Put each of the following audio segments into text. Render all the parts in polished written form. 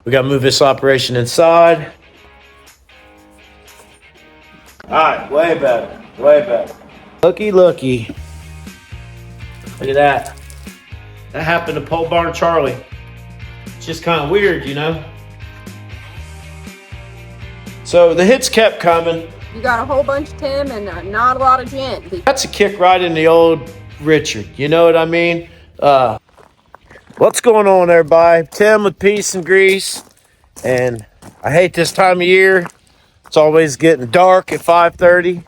We got to move this operation inside. All right, way better, way better. Looky, looky. Look at that. That happened to Pole Barn Charlie. It's just kind of weird, you know? So the hits kept coming. You got a whole bunch, Tim, and not a lot of gent. That's a kick right in the old Richard. You know what I mean? What's going on, everybody? Tim with Piece.n.grease. And I hate this time of year. It's always getting dark at 5:30.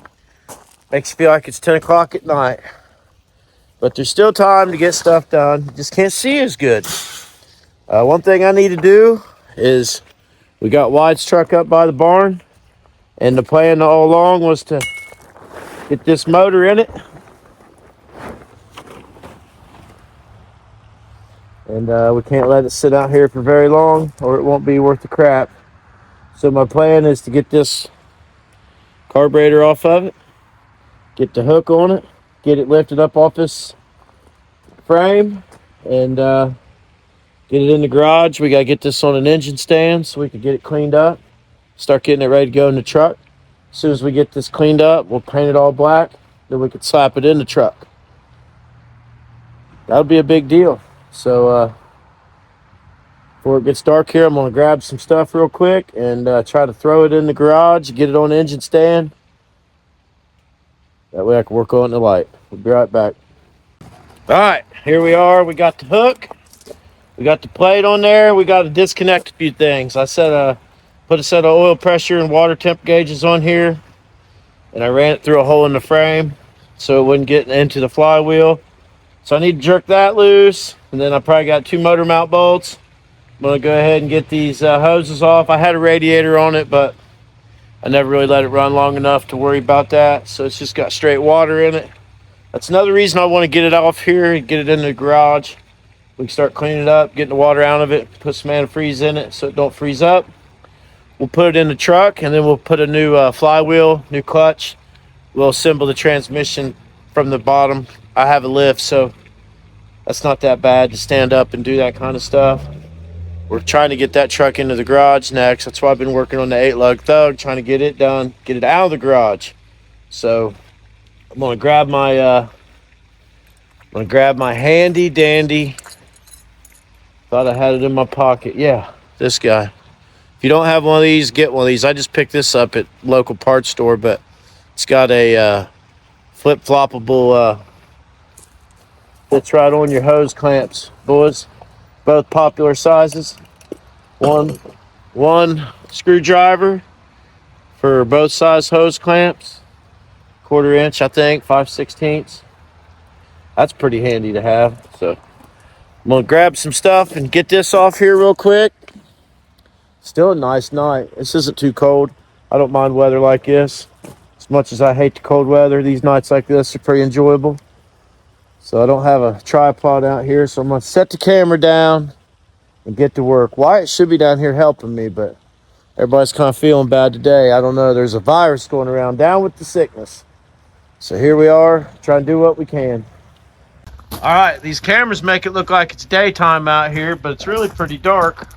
Makes you feel like it's 10 o'clock at night. But there's still time to get stuff done. You just can't see as good. One thing I need to do is we got White's truck up by the barn. And the plan all along was to get this motor in it. And we can't let it sit out here for very long or it won't be worth the crap. So my plan is to get this carburetor off of it, get the hook on it, get it lifted up off this frame, and get it in the garage. We got to get this on an engine stand so we can get it cleaned up, start getting it ready to go in the truck. As soon as we get this cleaned up, we'll paint it all black, then we can slap it in the truck. That'll be a big deal. So before it gets dark here, I'm going to grab some stuff real quick and try to throw it in the garage, get it on the engine stand. That way I can work on the light. We'll be right back. All right, here we are. We got the hook. We got the plate on there. We got to disconnect a few things. I set put a set of oil pressure and water temp gauges on here, and I ran it through a hole in the frame so it wouldn't get into the flywheel. So I need to jerk that loose, and then I probably got 2 motor mount bolts. I'm going to go ahead and get these hoses off. I had a radiator on it, but I never really let it run long enough to worry about that. So it's just got straight water in it. That's another reason I want to get it off here and get it in the garage. We can start cleaning it up, getting the water out of it, put some antifreeze in it so it don't freeze up. We'll put it in the truck, and then we'll put a new flywheel, new clutch. We'll assemble the transmission from the bottom. I have a lift, so that's not that bad to stand up and do that kind of stuff. We're trying to get that truck into the garage next. That's why I've been working on the 8-lug Thug, trying to get it done, get it out of the garage. So I'm gonna grab my handy dandy. Thought I had it in my pocket. Yeah, this guy. If you don't have one of these, get one of these. I just picked this up at local parts store, but it's got a flip-floppable fits right on your hose clamps, boys. Both popular sizes. One screwdriver for both size hose clamps. 1/4 inch, I think, 5/16. That's pretty handy to have. So I'm gonna grab some stuff and get this off here real quick. Still a nice night. This isn't too cold. I don't mind weather like this. As much as I hate the cold weather, these nights like this are pretty enjoyable. So I don't have a tripod out here, so I'm going to set the camera down and get to work. Wyatt should be down here helping me, but everybody's kind of feeling bad today. I don't know. There's a virus going around. Down with the sickness. So here we are, trying to do what we can. All right, these cameras make it look like it's daytime out here, but it's really pretty dark.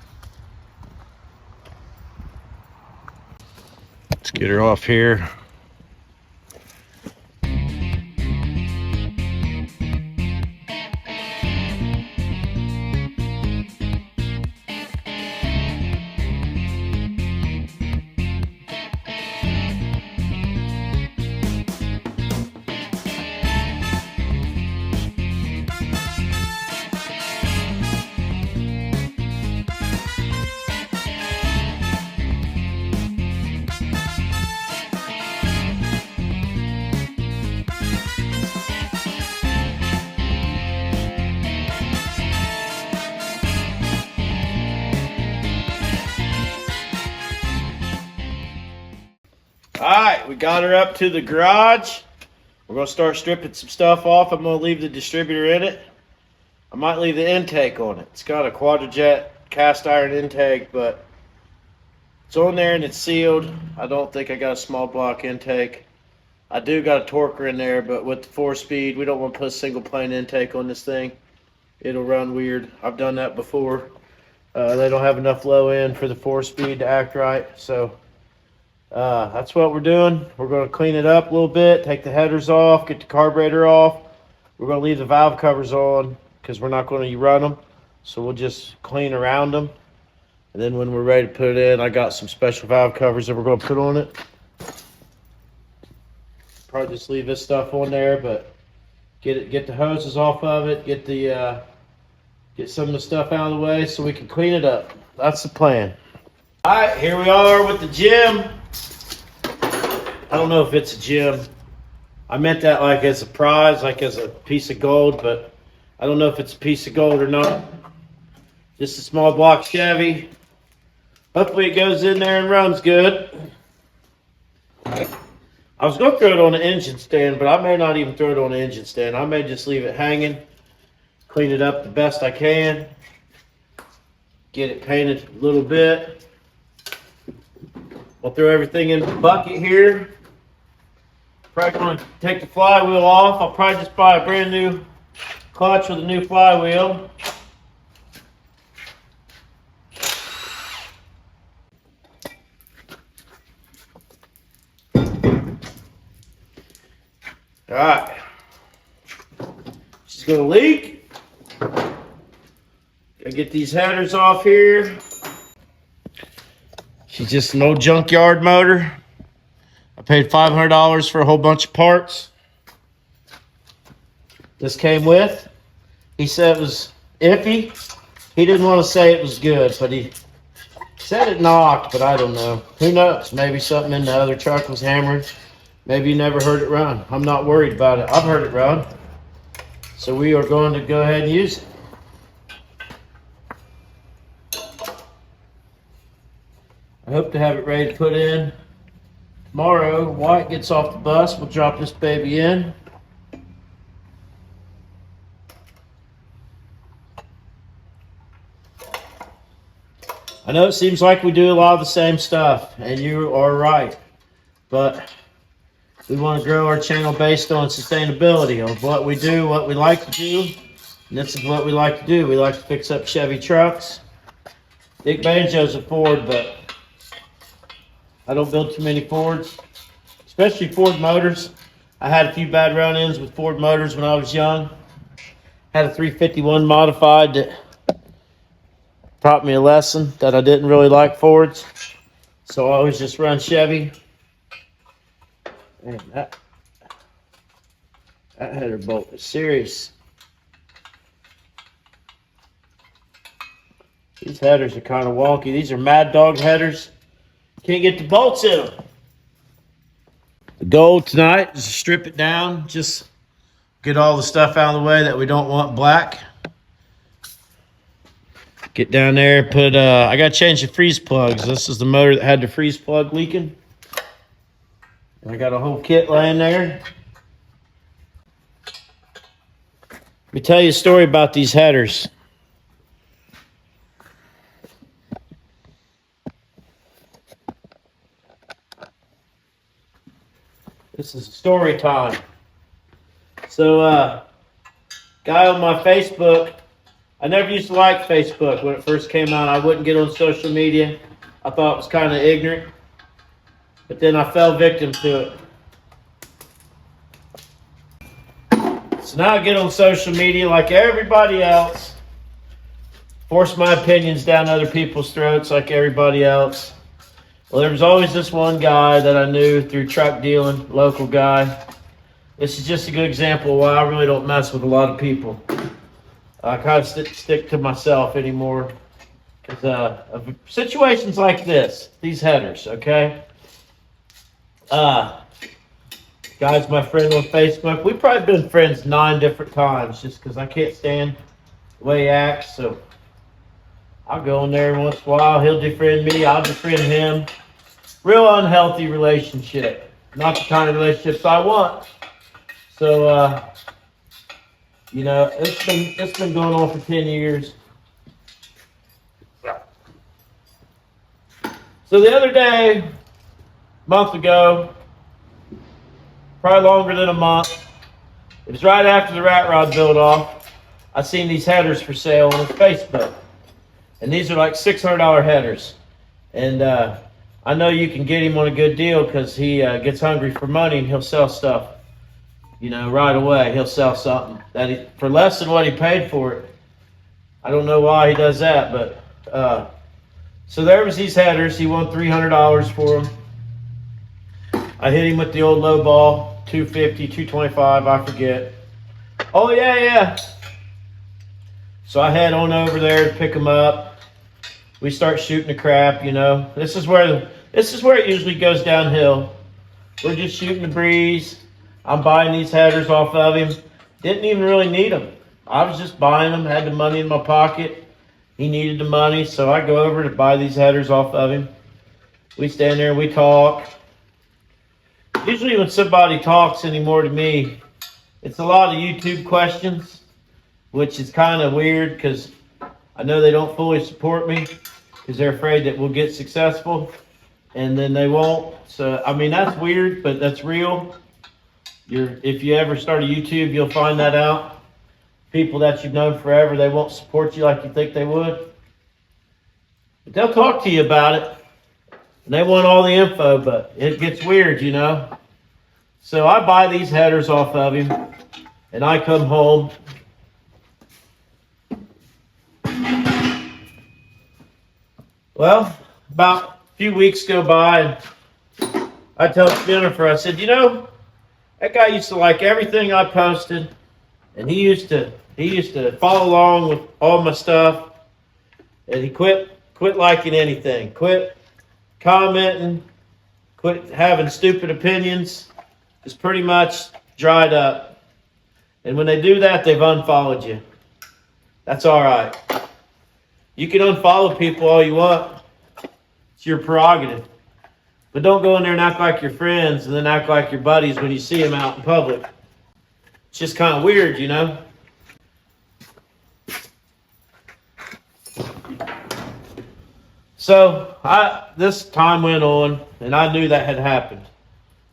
Let's get her off here. All right, we got her up to the garage. We're going to start stripping some stuff off. I'm going to leave the distributor in it. I might leave the intake on it. It's got a Quadrajet cast iron intake, but it's on there and it's sealed. I don't think I got a small block intake. I do got a torquer in there, but with the 4-speed, we don't want to put a single plane intake on this thing. It'll run weird. I've done that before. They don't have enough low end for the 4-speed to act right. So that's what we're doing. We're going to clean it up a little bit, take the headers off, get the carburetor off. We're going to leave the valve covers on because we're not going to run them. So we'll just clean around them. And then when we're ready to put it in, I got some special valve covers that we're going to put on it. Probably just leave this stuff on there, but get the hoses off of it, get some of the stuff out of the way so we can clean it up. That's the plan. All right, here we are with the gem. I don't know if it's a gem. I meant that like as a prize, like as a piece of gold, but I don't know if it's a piece of gold or not. Just a small block Chevy. Hopefully it goes in there and runs good. I was going to throw it on the engine stand, but I may not even throw it on the engine stand. I may just leave it hanging, clean it up the best I can, get it painted a little bit. I'll throw everything in the bucket here. Probably going to take the flywheel off. I'll probably just buy a brand new clutch with a new flywheel. All right, she's gonna leak. Gotta get these headers off here. She's just an old junkyard motor. I paid $500 for a whole bunch of parts. This came with. He said it was iffy. He didn't want to say it was good, but he said it knocked, but I don't know. Who knows? Maybe something in the other truck was hammered. Maybe you never heard it run. I'm not worried about it. I've heard it run. So we are going to go ahead and use it. I hope to have it ready to put in tomorrow. Wyatt gets off the bus. We'll drop this baby in. I know it seems like we do a lot of the same stuff, and you are right. But we want to grow our channel based on sustainability of what we do, what we like to do. And this is what we like to do. We like to fix up Chevy trucks. Dick Banjo's a Ford, but I don't build too many Fords, especially Ford motors. I had a few bad run-ins with Ford motors when I was young. Had a 351 modified that taught me a lesson that I didn't really like Fords. So I always just run Chevy. Man, that header bolt is serious. These headers are kind of wonky. These are Mad Dog headers. Can't get the bolts in them. The goal tonight is to strip it down. Just get all the stuff out of the way that we don't want black. Get down there, put, I got to change the freeze plugs. This is the motor that had the freeze plug leaking. I got a whole kit laying there. Let me tell you a story about these headers. This is story time. So, guy on my Facebook, I never used to like Facebook when it first came out. I wouldn't get on social media. I thought it was kind of ignorant. But then I fell victim to it. So now I get on social media like everybody else. Force my opinions down other people's throats like everybody else. Well, there was always this one guy that I knew through truck dealing, local guy. This is just a good example of why I really don't mess with a lot of people. I kind of stick to myself anymore. Because of situations like this, these headers, okay? Guy's my friend on Facebook. We've probably been friends 9 different times just because I can't stand the way he acts. So I'll go in there once in a while. He'll defriend me. I'll defriend him. Real unhealthy relationship. Not the kind of relationships I want. So, you know, it's been going on for 10 years. So the other day, a month ago, probably longer than a month, it was right after the rat rod build off, I seen these headers for sale on his Facebook. And these are like $600 headers. And I know you can get him on a good deal because he gets hungry for money and he'll sell stuff, you know, right away. He'll sell something that for less than what he paid for it. I don't know why he does that, but so there was these headers. He won $300 for them. I hit him with the old low ball, 250, 225, I forget. Oh yeah. So I head on over there to pick him up. We start shooting the crap, you know. This is where it usually goes downhill. We're just shooting the breeze. I'm buying these headers off of him. Didn't even really need them. I was just buying them, had the money in my pocket. He needed the money, so I go over to buy these headers off of him. We stand there and we talk. Usually when somebody talks anymore to me, it's a lot of YouTube questions, which is kind of weird because I know they don't fully support me because they're afraid that we'll get successful and then they won't. So, I mean, that's weird, but that's real. If you ever start a YouTube, you'll find that out. People that you've known forever, they won't support you like you think they would. But they'll talk to you about it. And they want all the info, but it gets weird, you know. So I buy these headers off of him, and I come home. Well, about a few weeks go by, and I tell Jennifer, I said, you know, that guy used to like everything I posted, and he used to follow along with all my stuff, and he quit liking anything, quit commenting, quit having stupid opinions. It's pretty much dried up. And when they do that, they've unfollowed you. That's all right. You can unfollow people all you want. It's your prerogative. But don't go in there and act like your friends and then act like your buddies when you see them out in public. It's just kind of weird, you know? So this time went on, and I knew that had happened.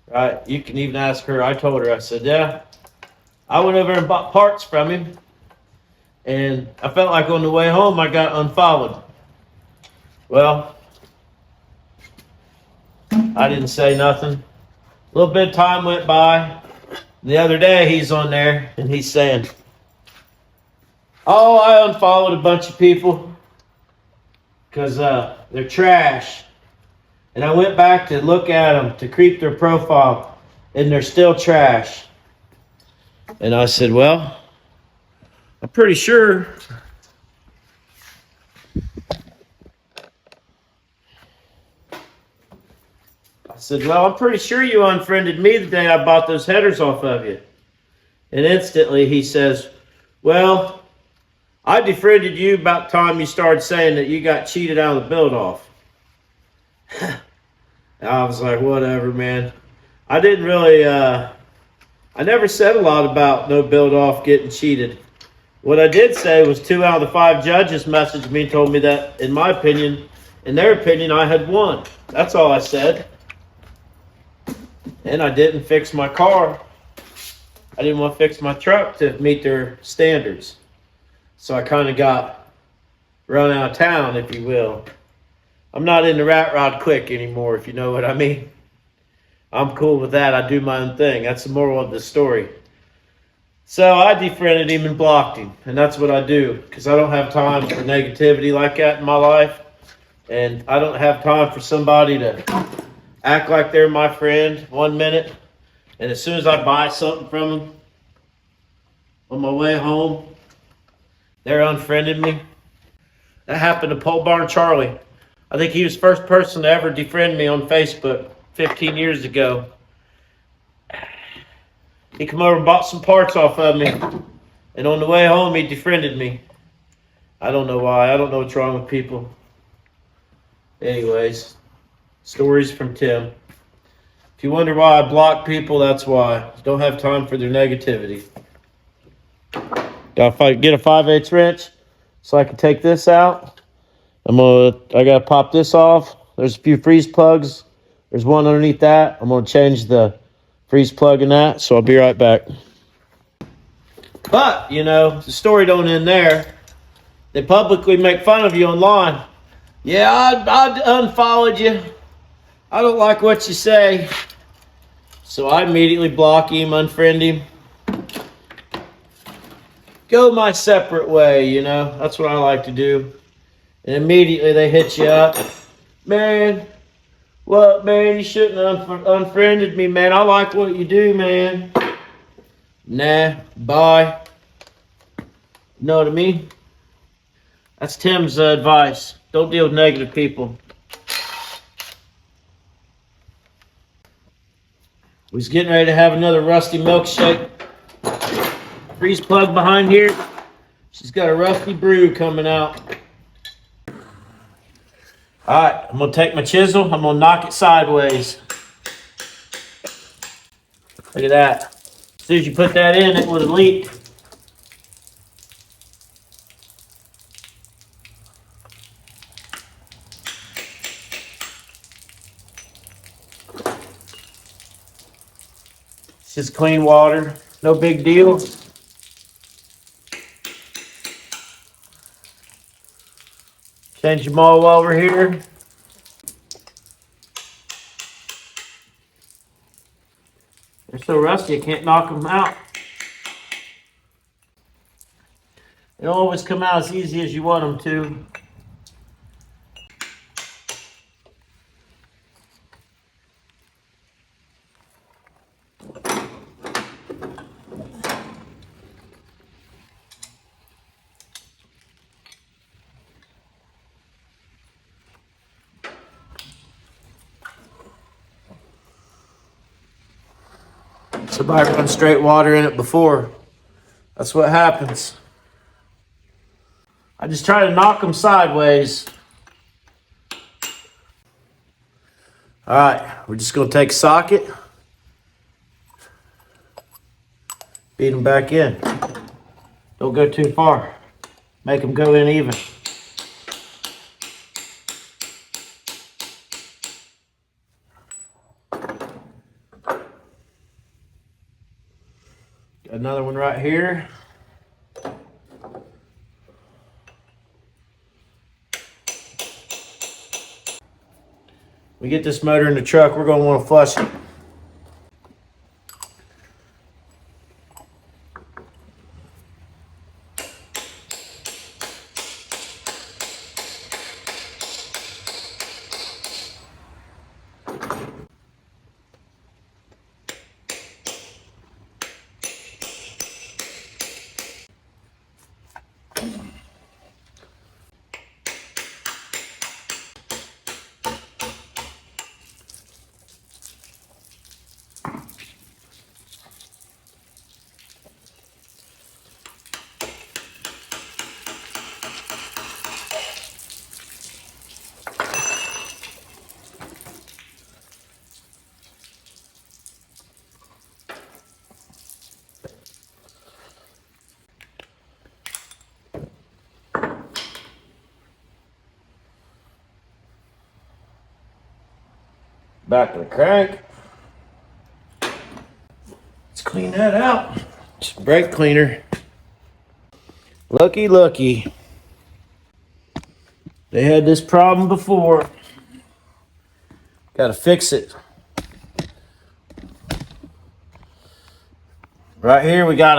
Right? You can even ask her. I told her, I said, yeah. I went over and bought parts from him, and I felt like on the way home I got unfollowed. Well, I didn't say nothing. A little bit of time went by. The other day he's on there, and he's saying, oh, I unfollowed a bunch of people because they're trash. And I went back to look at them, to creep their profile, and they're still trash. And I said, well, I'm pretty sure you unfriended me the day I bought those headers off of you. And instantly he says, well, I defriended you about the time you started saying that you got cheated out of the build-off. I was like, whatever, man. I didn't really, I never said a lot about no build-off getting cheated. What I did say was 2 out of the 5 judges messaged me and told me that, in my opinion, in their opinion, I had won. That's all I said. And I didn't fix my car. I didn't want to fix my truck to meet their standards. So I kind of got run out of town, if you will. I'm not in the rat rod quick anymore, if you know what I mean. I'm cool with that. I do my own thing. That's the moral of the story. So I defriended him and blocked him. And that's what I do, because I don't have time for negativity like that in my life. And I don't have time for somebody to act like they're my friend 1 minute. And as soon as I buy something from them on my way home, they're unfriending me. That happened to Pole Barn Charlie. I think he was the first person to ever defriend me on Facebook 15 years ago. He come over and bought some parts off of me. And on the way home, he defriended me. I don't know why. I don't know what's wrong with people. Anyways, stories from Tim. If you wonder why I block people, that's why. Don't have time for their negativity. Gotta get a 5/8 wrench so I can take this out. I gotta pop this off. There's a few freeze plugs. There's one underneath that. I'm gonna change the freeze plug in that, so I'll be right back. But, you know, the story don't end there. They publicly make fun of you online. Yeah, I unfollowed you. I don't like what you say. So I immediately block him, unfriend him. Go my separate way, you know. That's what I like to do. And immediately they hit you up. Man, what, man? You shouldn't have unfriended me, man. I like what you do, man. Nah, bye. You know what I mean? That's Tim's advice. Don't deal with negative people. We was getting ready to have another rusty milkshake. Freeze plug behind here. She's got a rusty brew coming out. All right, I'm gonna take my chisel. I'm gonna knock it sideways. Look at that. As soon as you put that in, it would have leaked. It's just clean water. No big deal. Change them all over here. They're so rusty, I can't knock them out. They don't always come out as easy as you want them to. Somebody run straight water in it before. That's what happens. I just try to knock them sideways. All right, we're just gonna take a socket, feed them back in. Don't go too far. Make them go in even. Got another one right here. We get this motor in the truck, we're gonna want to flush it. Back of the crank. Let's clean that out. Just brake cleaner. Looky. They had this problem before. Gotta fix it. Right here we got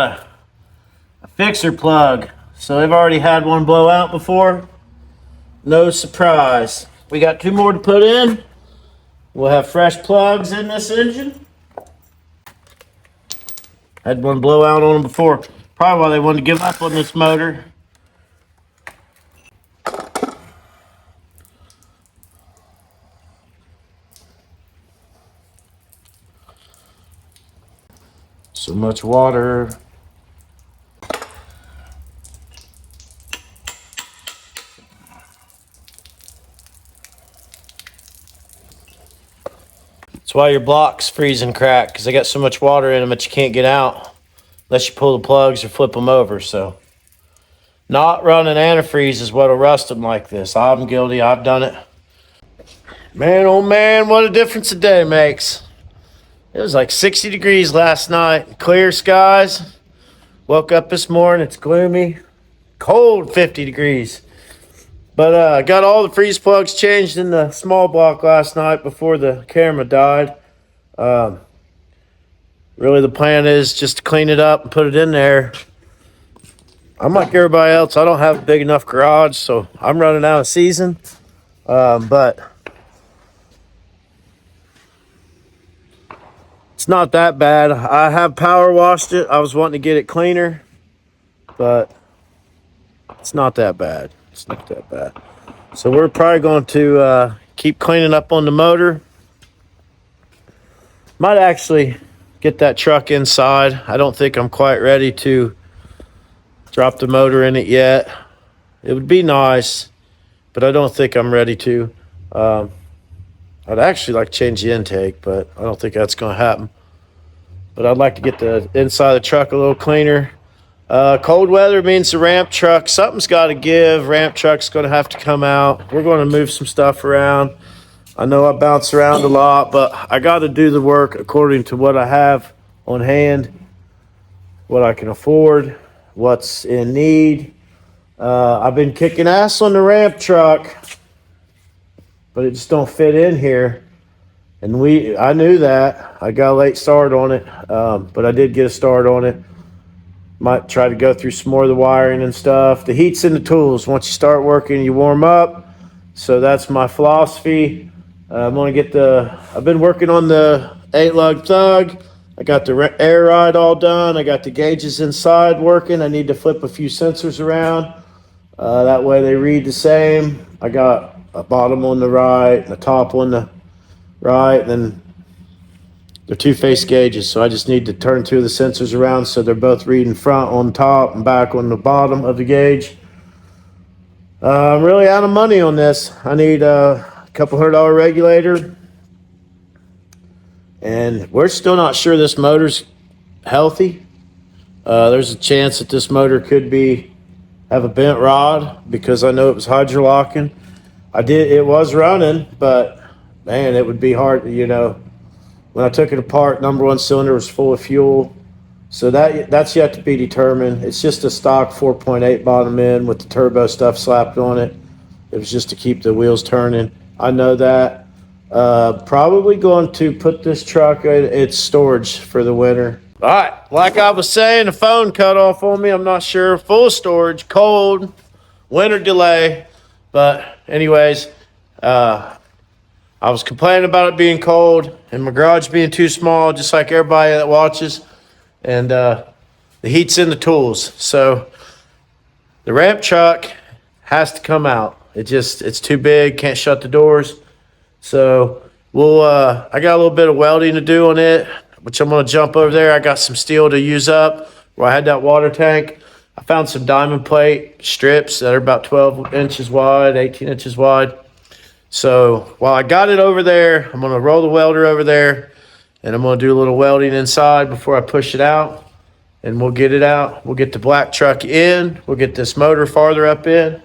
a fixer plug. So they've already had one blow out before. No surprise. We got 2 more to put in. We'll have fresh plugs in this engine. Had one blow out on them before. Probably why they wanted to give up on this motor. So much water. That's why your block's freeze and crack, because they got so much water in them that you can't get out unless you pull the plugs or flip them over. So not running antifreeze is what'll rust them like this. I'm guilty. I've done it. Man, oh man, what a difference a day makes. It was like 60 degrees last night. Clear skies. Woke up this morning. It's gloomy, cold 50 degrees. But I got all the freeze plugs changed in the small block last night before the camera died. Really, the plan is just to clean it up and put it in there. I'm like everybody else. I don't have a big enough garage, so I'm running out of season. But it's not that bad. I have power washed it. I was wanting to get it cleaner, but it's not that bad. It's not that bad. So we're probably going to keep cleaning up on the motor. Might actually get that truck inside. I don't think I'm quite ready to drop the motor in it yet. It would be nice, but I don't think I'm ready to. I'd actually like to change the intake, but I don't think that's going to happen. But I'd like to get the inside of the truck a little cleaner. Cold weather means the ramp truck, something's got to give. Ramp truck's going to have to come out. We're going to move some stuff around. I know I bounce around a lot, but I got to do the work according to what I have on hand, what I can afford, what's in need. I've been kicking ass on the ramp truck, but it just don't fit in here. And I knew that. I got a late start on it, but I did get a start on it. Might try to go through some more of the wiring and stuff. The heat's in the tools. Once you start working, you warm up. So that's my philosophy. I'm gonna get I've been working on the 8-lug thug. I got the air ride all done. I got the gauges inside working. I need to flip a few sensors around. That way they read the same. I got a bottom on the right and a top on the right. Then they're 2-face gauges, so I just need to turn 2 of the sensors around so they're both reading front on top and back on the bottom of the gauge. I'm really out of money on this. I need a couple $100 regulator, and we're still not sure this motor's healthy. There's a chance that this motor could have a bent rod because I know it was hydrolocking. It was running, but man, it would be hard, when I took it apart, number 1 cylinder was full of fuel. So that's yet to be determined. It's just a stock 4.8 bottom end with the turbo stuff slapped on it. It was just to keep the wheels turning. I know that. Probably going to put this truck in its storage for the winter. All right, like I was saying, the phone cut off on me. I'm not sure. Full storage, cold, winter delay. But anyways, I was complaining about it being cold and my garage being too small, just like everybody that watches. And the heat's in the tools. So the ramp truck has to come out. It's too big, can't shut the doors. So I got a little bit of welding to do on it, which I'm gonna jump over there. I got some steel to use up where I had that water tank. I found some diamond plate strips that are about 12 inches wide, 18 inches wide. So while I got it over there, I'm gonna roll the welder over there and I'm gonna do a little welding inside before I push it out, and we'll get it out. We'll get the black truck in. We'll get this motor farther up in.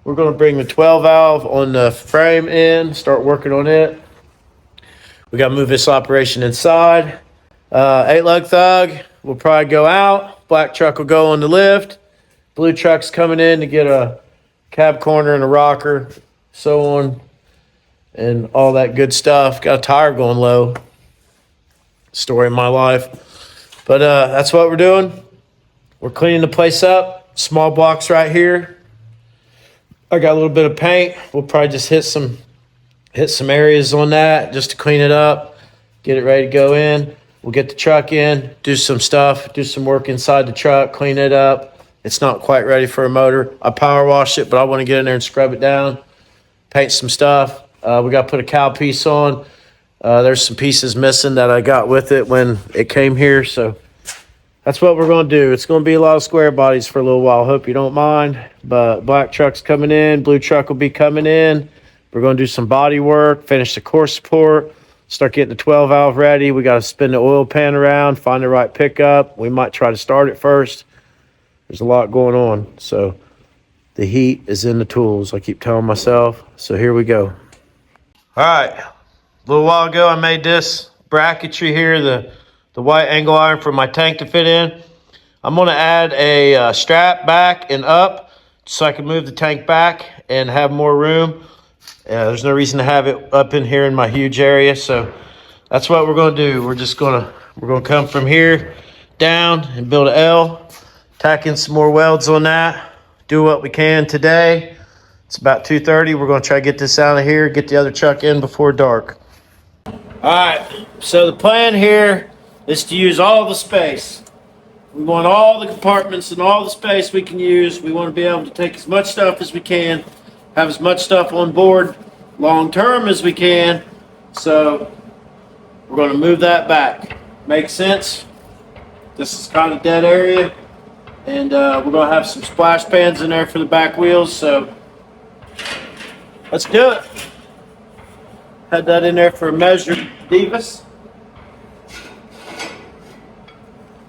We're gonna bring the 12 valve on the frame in, start working on it. We gotta move this operation inside. 8-lug thug will probably go out. Black truck will go on the lift. Blue truck's coming in to get a cab corner and a rocker, so on, and all that good stuff. Got a tire going low. Story of my life. But that's what we're doing. We're cleaning the place up. Small blocks right here. I got a little bit of paint. We'll probably just hit some areas on that just to clean it up, get it ready to go in. We'll get the truck in, do some stuff, do some work inside the truck, clean it up. It's not quite ready for a motor. I power wash it, but I want to get in there and scrub it down, paint some stuff. We got to put a cow piece on. There's some pieces missing that I got with it when it came here. So that's what we're going to do. It's going to be a lot of square bodies for a little while. Hope you don't mind. But black truck's coming in. Blue truck will be coming in. We're going to do some body work, finish the core support, start getting the 12 valve ready. We got to spin the oil pan around, find the right pickup. We might try to start it first. There's a lot going on. So the heat is in the tools, I keep telling myself. So here we go. All right. A little while ago, I made this bracketry here, the white angle iron for my tank to fit in. I'm going to add a strap back and up so I can move the tank back and have more room. There's no reason to have it up in here in my huge area, so that's what we're gonna do. We're gonna come from here down and build an L, tack in some more welds on that, do what we can today. It's about 2:30. We're gonna try to get this out of here, get the other truck in before dark. All right, so the plan here is to use all the space. We want all the compartments and all the space we can use. We want to be able to take as much stuff as we can, have as much stuff on board long term as we can. So we're going to move that back. Makes sense? This is kind of dead area. And we're going to have some splash pans in there for the back wheels. So let's do it. Had that in there for a measure, Divas.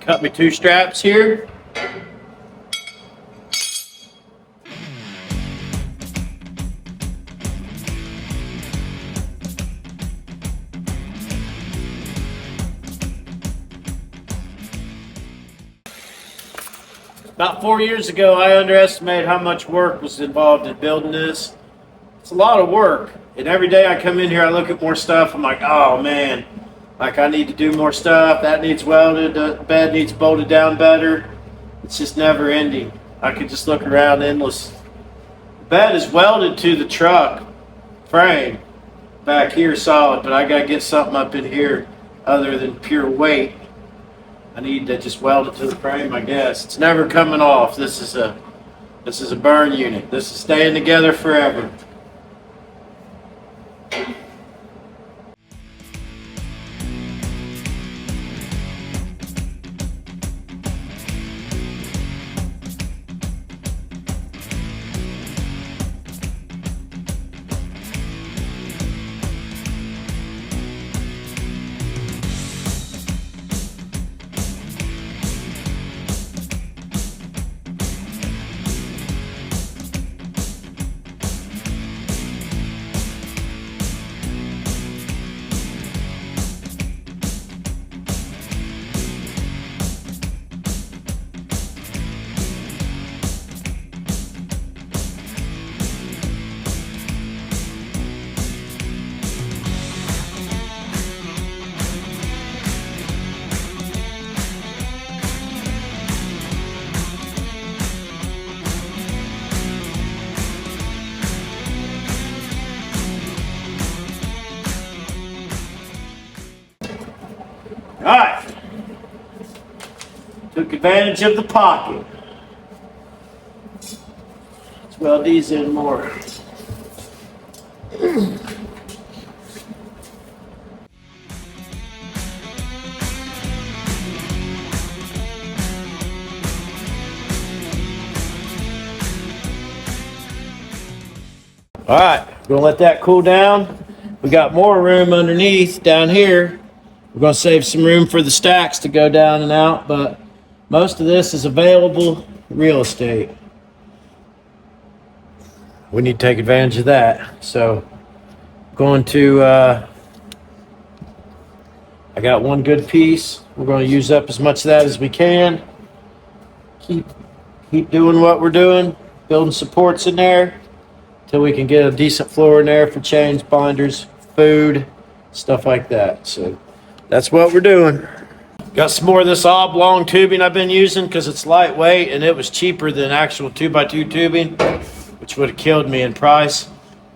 Cut me 2 straps here. About 4 years ago, I underestimated how much work was involved in building this. It's a lot of work. And every day I come in here, I look at more stuff. I'm like, oh man. Like, I need to do more stuff. That needs welded. The bed needs bolted down better. It's just never ending. I could just look around endless. The bed is welded to the truck frame back here solid, but I got to get something up in here other than pure weight. I need to just weld it to the frame, I guess. It's never coming off. This is a burn unit. This is staying together forever. Alright, took advantage of the pocket. Let's weld these in more. Alright, gonna let that cool down. We got more room underneath down here. We're going to save some room for the stacks to go down and out, but most of this is available real estate. We need to take advantage of that. So going to, I got one good piece. We're going to use up as much of that as we can. Keep doing what we're doing, building supports in there till we can get a decent floor in there for chains, binders, food, stuff like that. So that's what we're doing. Got some more of this oblong tubing I've been using because it's lightweight and it was cheaper than actual 2x2 tubing, which would have killed me in price.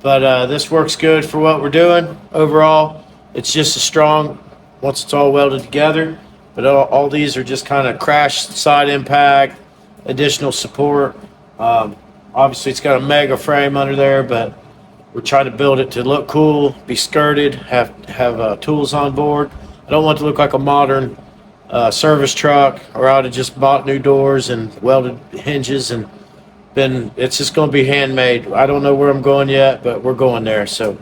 But this works good for what we're doing. Overall, it's just as strong once it's all welded together. But all these are just kind of crash side impact, additional support. Obviously, it's got a mega frame under there, but we're trying to build it to look cool, be skirted, have tools on board. I don't want it to look like a modern service truck, or I'd have just bought new doors and welded hinges, and it's just going to be handmade. I don't know where I'm going yet, but we're going there. So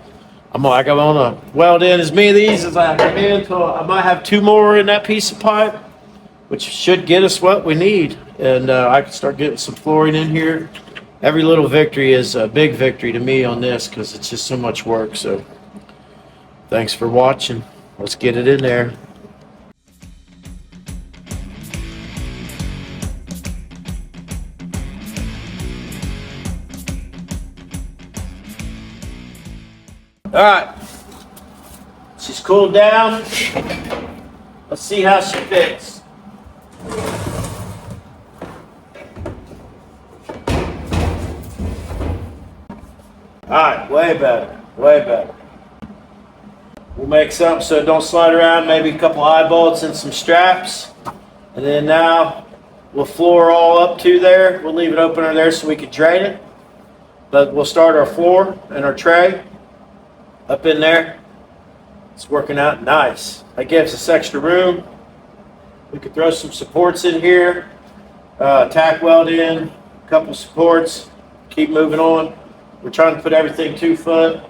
I want to weld in as many of these as I can. So I might have 2 more in that piece of pipe, which should get us what we need, and I can start getting some flooring in here. Every little victory is a big victory to me on this because it's just so much work. So thanks for watching. Let's get it in there. right, she's cooled down. Let's see how she fits. All right, way better, way better. We'll make something so it don't slide around, maybe a couple eye bolts and some straps. And then now we'll floor all up to there. We'll leave it open under there so we can drain it. But we'll start our floor and our tray up in there. It's working out nice. That gives us extra room. We could throw some supports in here, tack weld in, a couple supports, keep moving on. We're trying to put everything 2 foot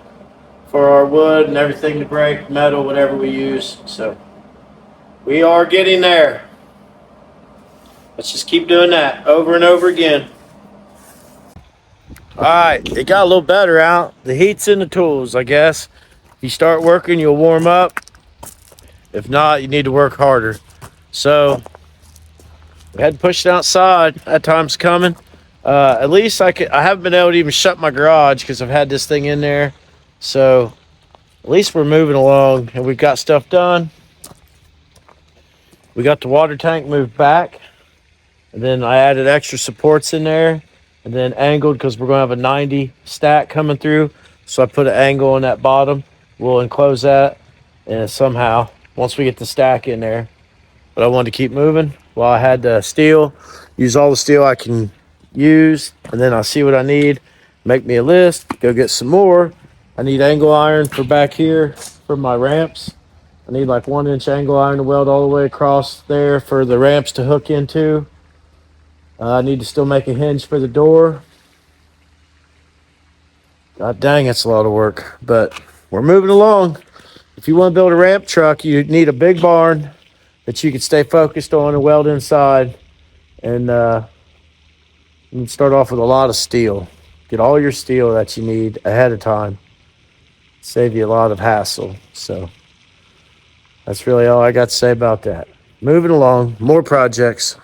for our wood and everything to break, metal, whatever we use. So we are getting there. Let's just keep doing that over and over again. All right, it got a little better out. The heat's in the tools, I guess. If you start working, you'll warm up. If not, you need to work harder. So we had to push it outside. That time's coming. At least I haven't been able to even shut my garage because I've had this thing in there. So at least we're moving along and we've got stuff done. We got the water tank moved back. And then I added extra supports in there. And then angled because we're going to have a 90 stack coming through. So I put an angle on that bottom. We'll enclose that. And somehow, once we get the stack in there. But I wanted to keep moving while I had the steel. Use all the steel I can use, and then I'll see what I need. Make me a list, go get some more. I need angle iron for back here for my ramps. I need like 1-inch angle iron to weld all the way across there for the ramps to hook into. I need to still make a hinge for the door. God dang, it's a lot of work, but we're moving along. If you want to build a ramp truck, you need a big barn that you can stay focused on and weld inside. And you can start off with a lot of steel. Get all your steel that you need ahead of time. Save you a lot of hassle. So that's really all I got to say about that. Moving along, more projects.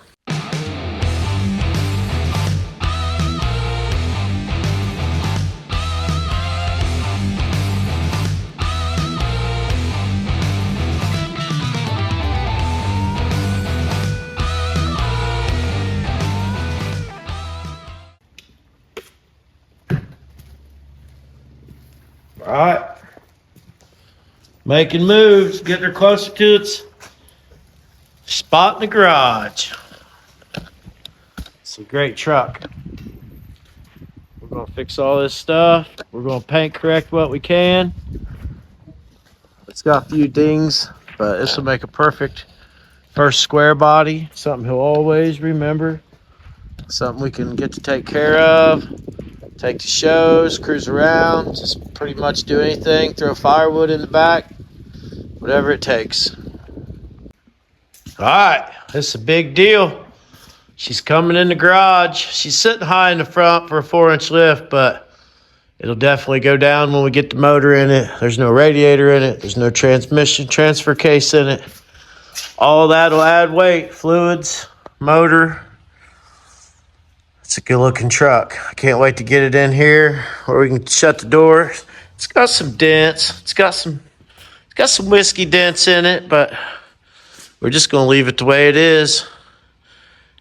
All right, making moves, getting her closer to its spot in the garage. It's a great truck. We're gonna fix all this stuff. We're gonna paint correct what we can. It's got a few dings, but this will make a perfect first square body. Something he'll always remember. Something we can get to take care of. Take to shows, cruise around, just pretty much do anything. Throw firewood in the back, whatever it takes. All right, this is a big deal. She's coming in the garage. She's sitting high in the front for a 4-inch lift, but it'll definitely go down when we get the motor in it. There's no radiator in it. There's no transmission transfer case in it. All that will add weight, fluids, motor. It's a good looking truck. I can't wait to get it in here where we can shut the door. It's got some dents. It's got some whiskey dents in it, but we're just gonna leave it the way it is.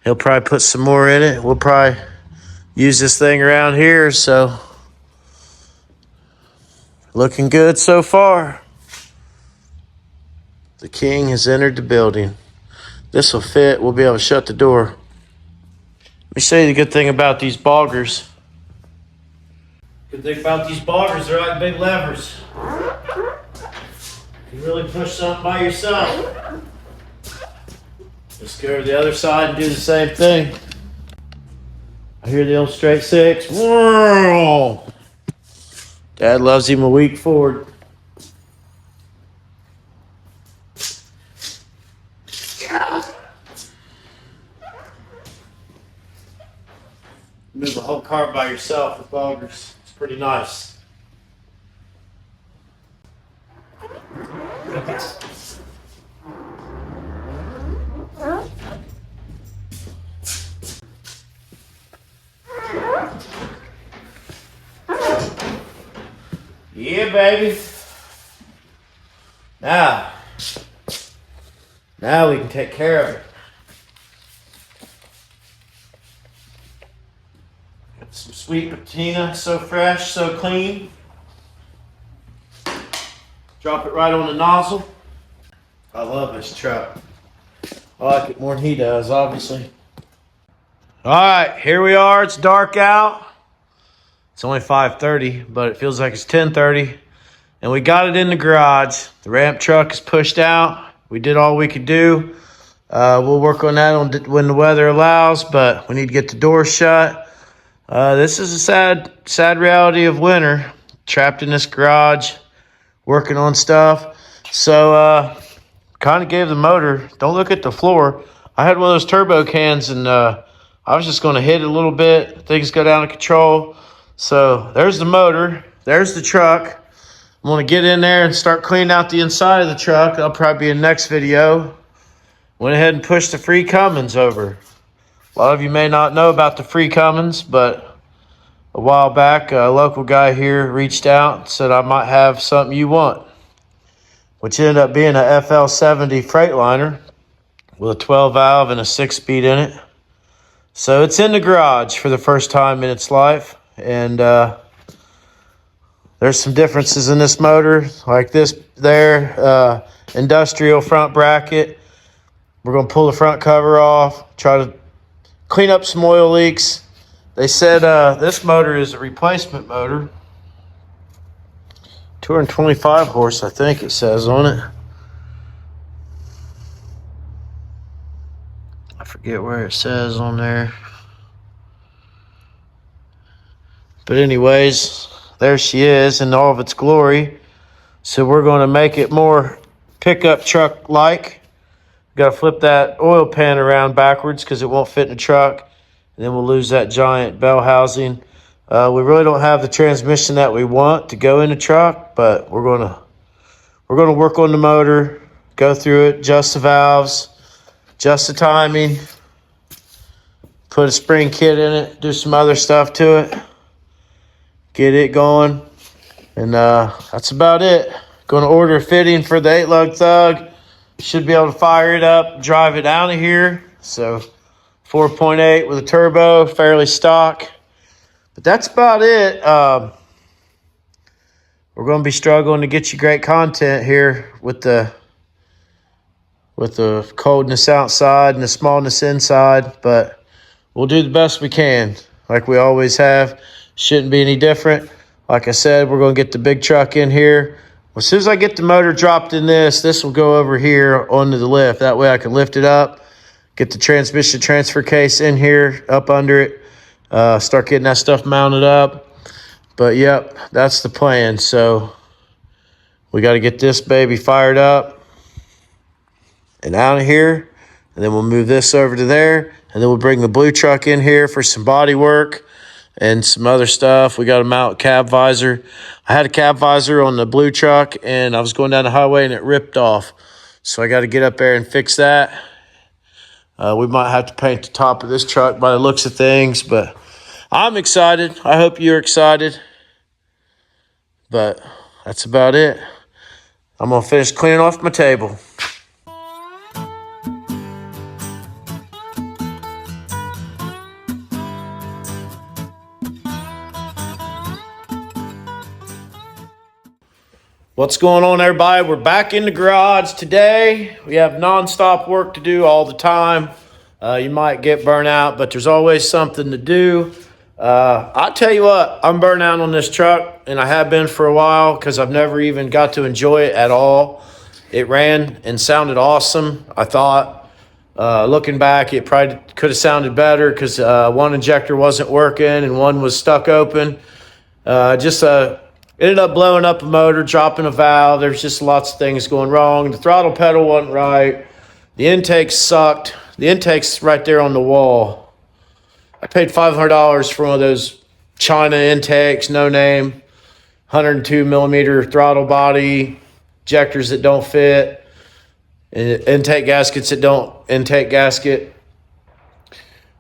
He'll probably put some more in it. We'll probably use this thing around here, so looking good so far. The king has entered the building. This will fit. We'll be able to shut the door. Let me show you the good thing about these boggers. Good thing about these boggers, they're like big levers. You can really push something by yourself. Just go to the other side and do the same thing. I hear the old straight six. Whoa! Dad loves him a week forward. Move the whole car by yourself with boggers. It's pretty nice. Yeah, baby. Now we can take care of it. Got some sweet patina, so fresh, so clean. Drop it right on the nozzle. I love this truck. I like it more than he does, obviously. All right, here we are. It's dark out. It's only 5:30, but it feels like it's 10:30. And we got it in the garage. The ramp truck is pushed out. We did all we could do. We'll work on that when the weather allows, but we need to get the door shut. This is a sad reality of winter. Trapped in this garage, working on stuff. So, kind of gave the motor, don't look at the floor. I had one of those turbo cans and I was just going to hit it a little bit. Things go down to control. So there's the motor. There's the truck. I'm going to get in there and start cleaning out the inside of the truck. That'll probably be in the next video. Went ahead and pushed the free Cummins over. A lot of you may not know about the free Cummins, but a while back, a local guy here reached out and said, I might have something you want, which ended up being a FL70 Freightliner with a 12 valve and a 6-speed in it. So it's in the garage for the first time in its life. And there's some differences in this motor, like this there, industrial front bracket. We're going to pull the front cover off, try to clean up some oil leaks. They said this motor is a replacement motor. 225 horse, I think it says on it. I forget where it says on there. But anyways, there she is in all of its glory. So we're going to make it more pickup truck-like. Got to flip that oil pan around backwards because it won't fit in the truck. And then we'll lose that giant bell housing. We really don't have the transmission that we want to go in the truck, but we're gonna work on the motor, go through it, adjust the valves, adjust the timing, put a spring kit in it, do some other stuff to it, get it going, and that's about it. Going to order a fitting for the 8-lug Thug. Should be able to fire it up, drive it out of here. So 4.8 with a turbo, fairly stock. But that's about it. We're going to be struggling to get you great content here with the coldness outside and the smallness inside. But we'll do the best we can, like we always have. Shouldn't be any different. Like I said, we're going to get the big truck in here. As soon as I get the motor dropped in this will go over here onto the lift. That way I can lift it up, get the transmission transfer case in here, up under it. Start getting that stuff mounted up. But yep, that's the plan. So we got to get this baby fired up and out of here. And then we'll move this over to there. And then we'll bring the blue truck in here for some body work and some other stuff. We got to mount cab visor. I had a cab visor on the blue truck and I was going down the highway and it ripped off. So I got to get up there and fix that. We might have to paint the top of this truck by the looks of things, but I'm excited. I hope you're excited. But that's about it. I'm going to finish cleaning off my table. What's going on, everybody? We're back in the garage today. We have nonstop work to do all the time. You might get burnt out, but there's always something to do. I'll tell you what, I'm burnt out on this truck, and I have been for a while because I've never even got to enjoy it at all. It ran and sounded awesome, I thought. Looking back, it probably could have sounded better because one injector wasn't working and one was stuck open. Ended up blowing up a motor, dropping a valve. There's just lots of things going wrong. The throttle pedal wasn't right. The intake sucked. The intake's right there on the wall. I paid $500 for one of those China intakes, no name, 102 millimeter throttle body, injectors that don't fit, intake gaskets that don't intake gasket.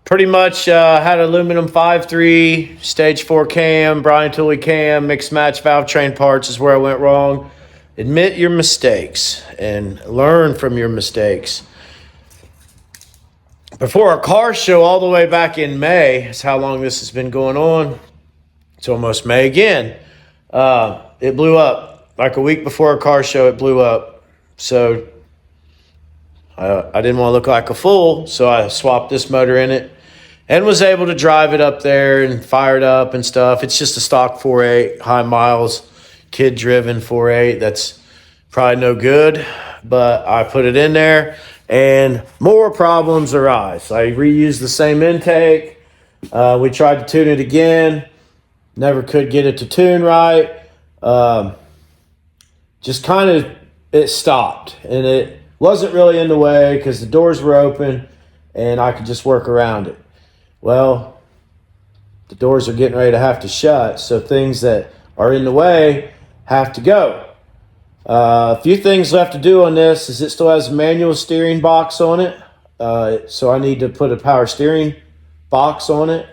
Pretty much had aluminum 5.3, stage 4 cam, Brian Tooley cam, mixed match valve train parts is where I went wrong. Admit your mistakes and learn from your mistakes. Before our car show all the way back in May, is how long this has been going on. It's almost May again. It blew up. Like a week before our car show, it blew up. So I didn't want to look like a fool, so I swapped this motor in it and was able to drive it up there and fire it up and stuff. It's just a stock 4.8, high miles, kid-driven 4.8. That's probably no good, but I put it in there, and more problems arise. I reused the same intake. We tried to tune it again. Never could get it to tune right. Just kind of, it stopped, and it wasn't really in the way because the doors were open and I could just work around it. Well, the doors are getting ready to have to shut, so things that are in the way have to go. A few things left to do on this is it still has a manual steering box on it. So I need to put a power steering box on it,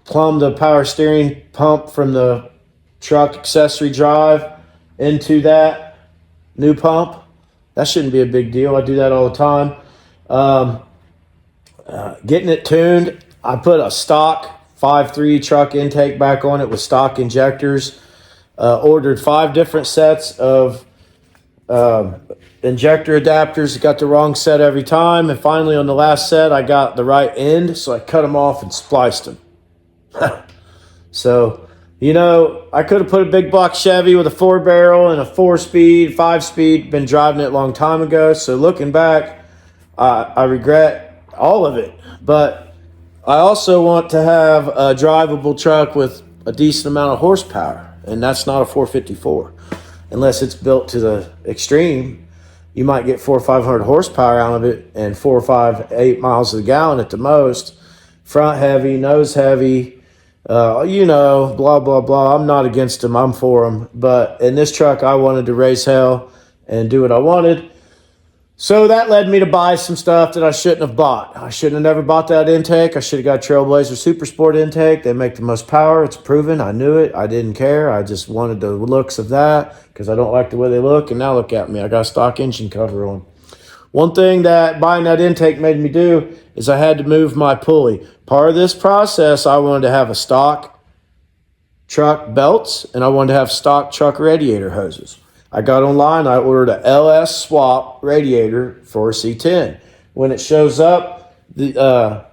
plumb the power steering pump from the truck accessory drive into that new pump. That shouldn't be a big deal. I do that all the time. Getting it tuned, I put a stock 5.3 truck intake back on it with stock injectors. Ordered 5 different sets of injector adapters. Got the wrong set every time. And finally on the last set, I got the right end. So I cut them off and spliced them. So, I could have put a big block Chevy with a 4-barrel and a 4-speed, 5-speed. Been driving it a long time ago. So looking back, I regret all of it. But I also want to have a drivable truck with a decent amount of horsepower. And that's not a 454. Unless it's built to the extreme, you might get 400 or 500 horsepower out of it and 4 or 5, 8 miles to the gallon at the most. Front heavy, nose heavy, blah, blah, blah. I'm not against them. I'm for them. But in this truck, I wanted to raise hell and do what I wanted. So that led me to buy some stuff that I shouldn't have bought. I shouldn't have never bought that intake. I should have got Trailblazer Super Sport intake. They make the most power. It's proven. I knew it. I didn't care. I just wanted the looks of that because I don't like the way they look. And now look at me. I got a stock engine cover on. One thing that buying that intake made me do is I had to move my pulley. Part of this process, I wanted to have a stock truck belts and I wanted to have stock truck radiator hoses. I got online, I ordered a LS swap radiator for a C10. When it shows up, the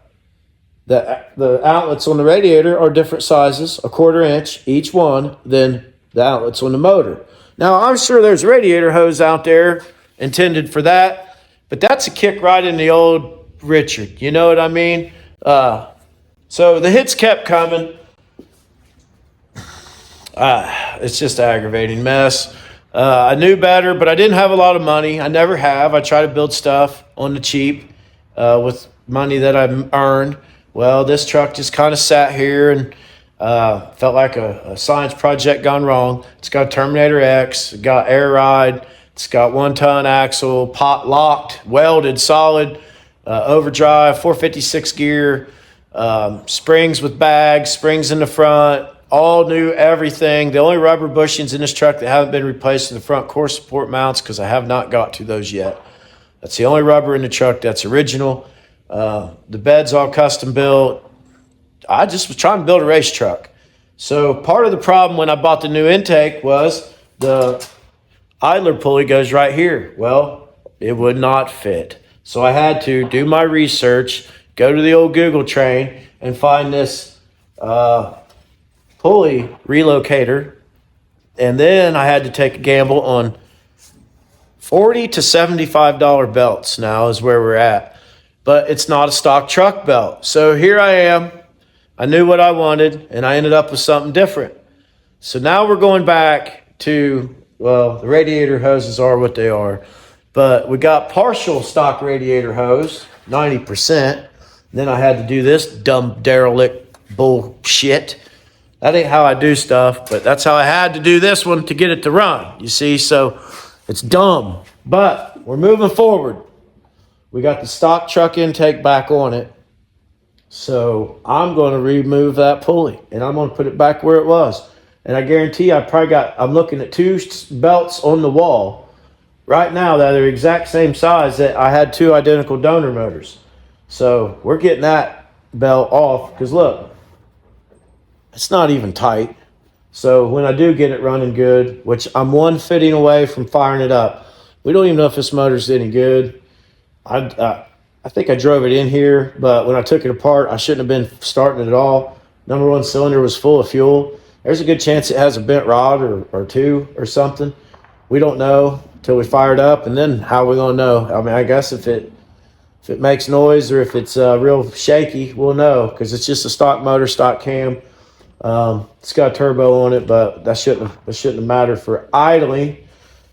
outlets on the radiator are different sizes, a 1/4 inch each one, than the outlets on the motor. Now, I'm sure there's radiator hose out there intended for that, but that's a kick right in the old Richard. You know what I mean? So the hits kept coming. It's just an aggravating mess. I knew better, but I didn't have a lot of money. I never have. I try to build stuff on the cheap with money that I earned. Well, this truck just kind of sat here and felt like a science project gone wrong. It's got a Terminator X. It's got air ride. It's got 1-ton axle, pot locked, welded, solid, overdrive, 456 gear, springs with bags, springs in the front. All new everything. The only rubber bushings in this truck that haven't been replaced are the front core support mounts because I have not got to those yet. That's the only rubber in the truck that's original. The bed's all custom built. I just was trying to build a race truck. So part of the problem when I bought the new intake was the idler pulley goes right here. Well, it would not fit. So I had to do my research, go to the old Google train, and find this pulley relocator, and then I had to take a gamble on $40 to $75 belts. Now is where we're at, but it's not a stock truck belt. So here I am. I knew what I wanted, and I ended up with something different. So now we're going back to, well, the radiator hoses are what they are, but we got partial stock radiator hose, 90%. Then I had to do this dumb derelict bullshit. That ain't how I do stuff, but that's how I had to do this one to get it to run. You see, so it's dumb, but we're moving forward. We got the stock truck intake back on it. So I'm going to remove that pulley and I'm going to put it back where it was. And I guarantee I'm looking at 2 belts on the wall right now that are the exact same size that I had 2 identical donor motors. So we're getting that belt off because look, it's not even tight. So when I do get it running good, which I'm 1 fitting away from firing it up, we don't even know if this motor's any good. I think I drove it in here, but when I took it apart, I shouldn't have been starting it at all. Number 1 cylinder was full of fuel. There's a good chance it has a bent rod or 2 or something. We don't know until we fire it up, and then how are we gonna know? I mean, I guess if it makes noise or if it's real shaky, we'll know because it's just a stock motor, stock cam. It's got a turbo on it, but that shouldn't have mattered for idling.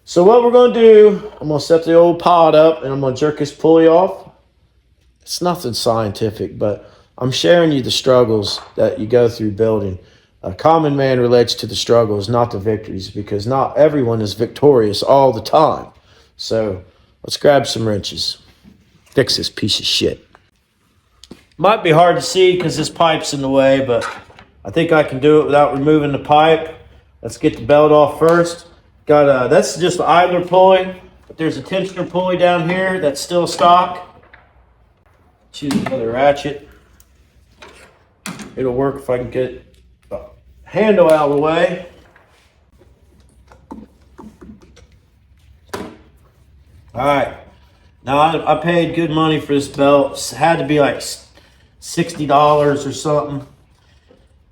So what we're going to do, I'm going to set the old pod up and I'm going to jerk this pulley off. It's nothing scientific, but I'm sharing you the struggles that you go through building. A common man relates to the struggles, not the victories, because not everyone is victorious all the time. So let's grab some wrenches. Fix this piece of shit. Might be hard to see because this pipe's in the way, but I think I can do it without removing the pipe. Let's get the belt off first. That's just the idler pulley, but there's a tensioner pulley down here that's still stock. Choose another ratchet. It'll work if I can get the handle out of the way. All right. Now I paid good money for this belt. It had to be like $60 or something.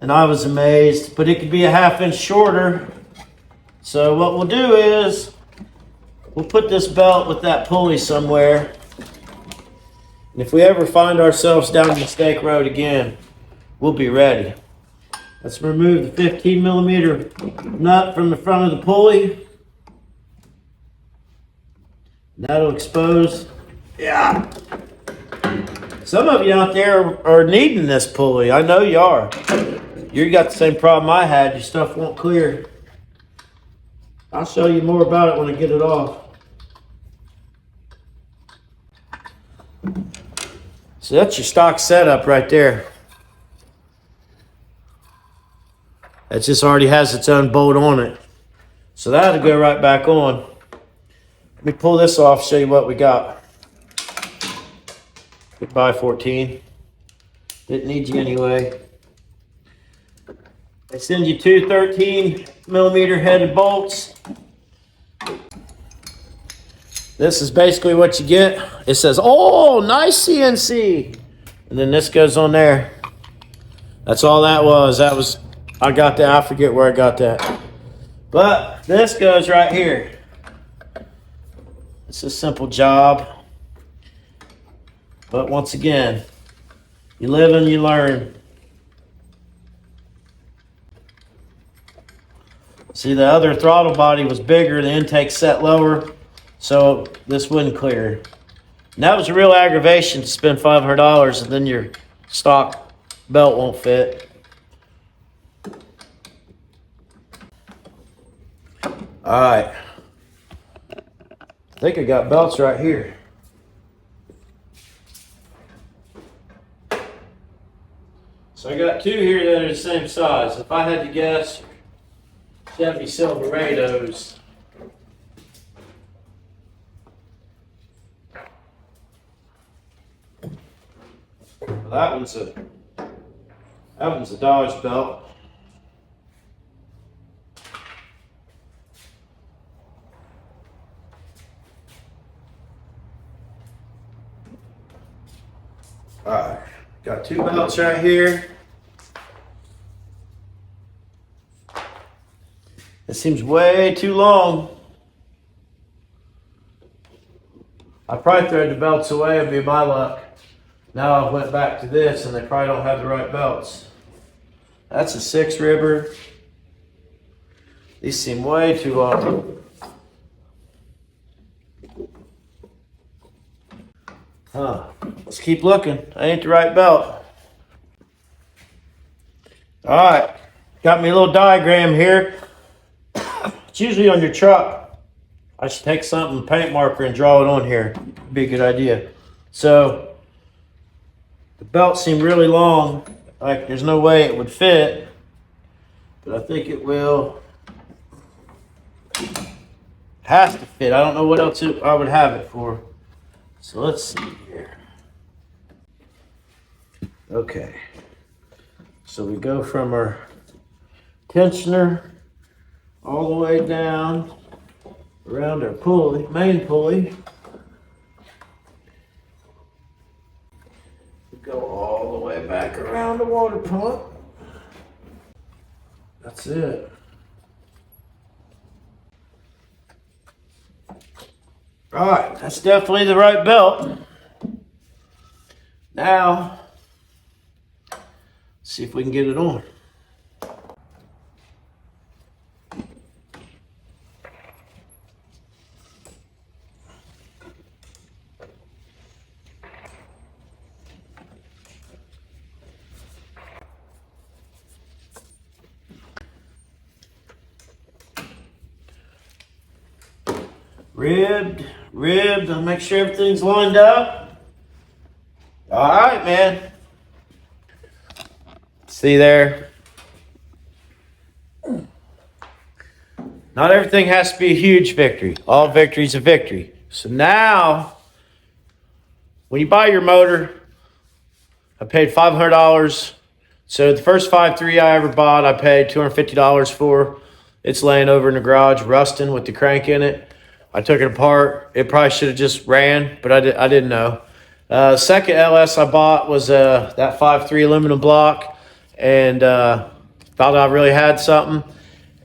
And I was amazed, but it could be a 1/2 inch shorter. So what we'll do is we'll put this belt with that pulley somewhere. And if we ever find ourselves down mistake road again, we'll be ready. Let's remove the 15 millimeter nut from the front of the pulley. That'll expose. Yeah. Some of you out there are needing this pulley. I know you are. You got the same problem I had. Your stuff won't clear. I'll show you more about it when I get it off. So that's your stock setup right there. It just already has its own bolt on it. So that'll go right back on. Let me pull this off, show you what we got. Goodbye, 14. Didn't need you anyway. They send you 2 13 millimeter headed bolts. This is basically what you get. It says, oh, nice CNC. And then this goes on there. That's all that was. I got that. I forget where I got that. But this goes right here. It's a simple job. But once again, you live and you learn. See, the other throttle body was bigger, the intake set lower, so this wouldn't clear. And that was a real aggravation to spend $500 and then your stock belt won't fit. All right. I think I got belts right here. So I got 2 here that are the same size. If I had to guess, Chevy Silverados. Well, that one's a Dodge belt. All right, got 2 belts right here. It seems way too long. I probably thread the belts away, it'd be my luck. Now I went back to this and they probably don't have the right belts. That's a 6 ribber. These seem way too long. Huh. Let's keep looking. That ain't the right belt. All right. Got me a little diagram here. It's usually on your truck. I should take something, paint marker, and draw it on here. It'd be a good idea. So the belt seemed really long. Like there's no way it would fit. but I think it will. Has to fit. I don't know what else I would have it for. So let's see here. Okay. So we go from our tensioner all the way down around our pulley, main pulley. We go all the way back around the water pump. That's it. All right, that's definitely the right belt. Now, see if we can get it on. Ribbed, I'll make sure everything's lined up. All right, man. See there? Not everything has to be a huge victory. All victory's a victory. So now, when you buy your motor, I paid $500. So the first 5.3 I ever bought, I paid $250 for. It's laying over in the garage, rusting with the crank in it. I took it apart. It probably should have just ran, but I didn't know. Second LS I bought was that 5.3 aluminum block, and thought I really had something,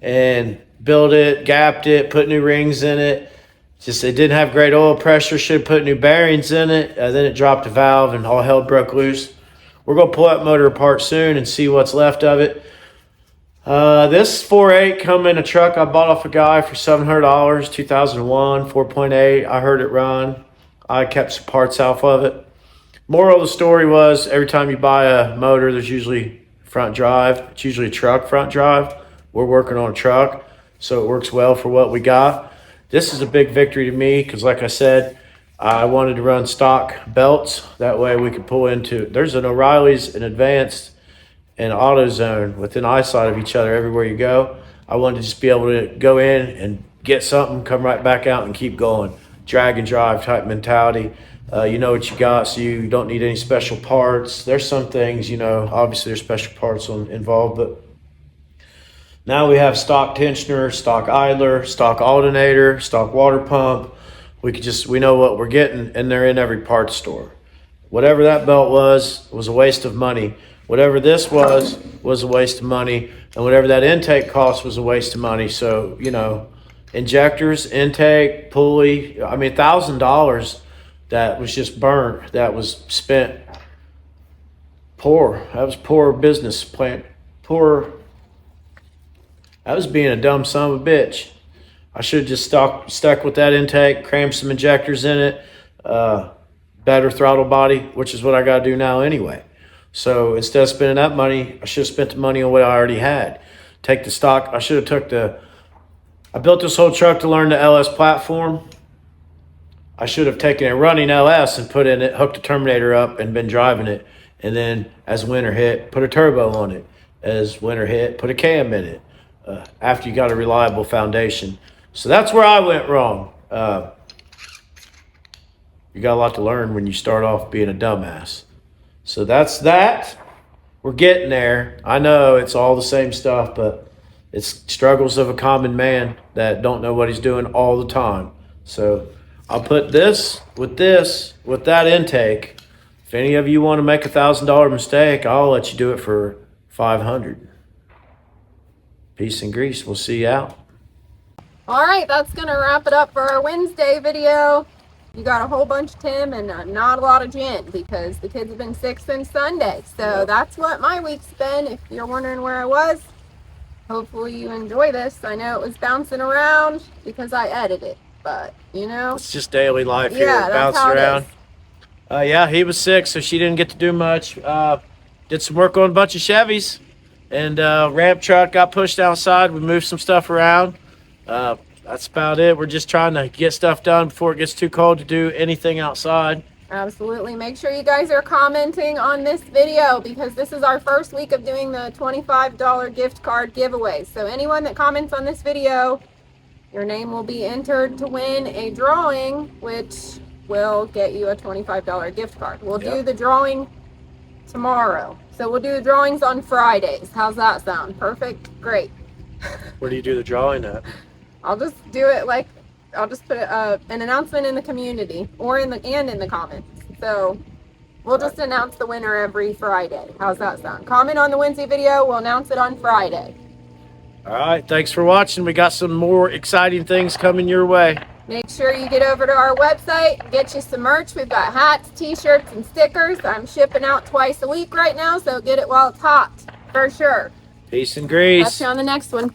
and built it, gapped it, put new rings in it. Just it didn't have great oil pressure. Should have put new bearings in it. Then it dropped a valve, and all hell broke loose. We're gonna pull that motor apart soon and see what's left of it. This 4.8 come in a truck I bought off a guy for $700, 2001, 4.8. I heard it run. I kept some parts off of it. Moral of the story was every time you buy a motor, there's usually front drive. It's usually a truck front drive. We're working on a truck, so it works well for what we got. This is a big victory to me because, like I said, I wanted to run stock belts. That way we could pull into, there's an O'Reilly's, an Advanced, and AutoZone within eyesight of each other everywhere you go. I wanted to just be able to go in and get something, come right back out and keep going. Drag and drive type mentality. You know what you got, so you don't need any special parts. There's some things, you know, obviously there's special parts involved, but now we have stock tensioner, stock idler, stock alternator, stock water pump. We know what we're getting, and they're in every parts store. Whatever that belt was a waste of money. Whatever this was a waste of money, and whatever that intake cost was a waste of money. So, you know, injectors, intake, pulley, I mean, $1,000 that was just burnt, that was spent poor. That was poor business plan. That was being a dumb son of a bitch. I should have just stuck with that intake, crammed some injectors in it, better throttle body, which is what I got to do now anyway. So instead of spending that money, I should have spent the money on what I already had. Take the stock. I should have I built this whole truck to learn the LS platform. I should have taken a running LS and put in it, hooked the Terminator up and been driving it. And then as winter hit, put a turbo on it. As winter hit, put a cam in it. After you got a reliable foundation. So that's where I went wrong. You got a lot to learn when you start off being a dumbass. So that's that. We're getting there. I know it's all the same stuff, but it's struggles of a common man that don't know what he's doing all the time. So I'll put this with that intake. If any of you want to make $1,000 mistake, I'll let you do it for $500. Peace and grease. We'll see you out. All right, that's going to wrap it up for our Wednesday video. You got a whole bunch of Tim and not a lot of Jen because the kids have been sick since Sunday. So that's what my week's been, if you're wondering where I was. Hopefully you enjoy this. I know it was bouncing around because I edited it, but you know. It's just daily life here. Yeah, Bounce around. Yeah, he was sick, so she didn't get to do much. Did some work on a bunch of Chevys, and ramp truck got pushed outside. We moved some stuff around. That's about it. We're just trying to get stuff done before it gets too cold to do anything outside. Absolutely. Make sure you guys are commenting on this video because this is our first week of doing the $25 gift card giveaway. So anyone that comments on this video, your name will be entered to win a drawing, which will get you a $25 gift card. We'll do the drawing tomorrow. So we'll do the drawings on Fridays. How's that sound? Perfect? Great. Where do you do the drawing at? I'll just do it like, I'll just put an announcement in the community or in the comments. So we'll just announce the winner every Friday. How's that sound? Comment on the Wednesday video. We'll announce it on Friday. All right. Thanks for watching. We got some more exciting things coming your way. Make sure you get over to our website, get you some merch. We've got hats, t-shirts, and stickers. I'm shipping out twice a week right now, so get it while it's hot, for sure. Peace and grease. Catch you on the next one.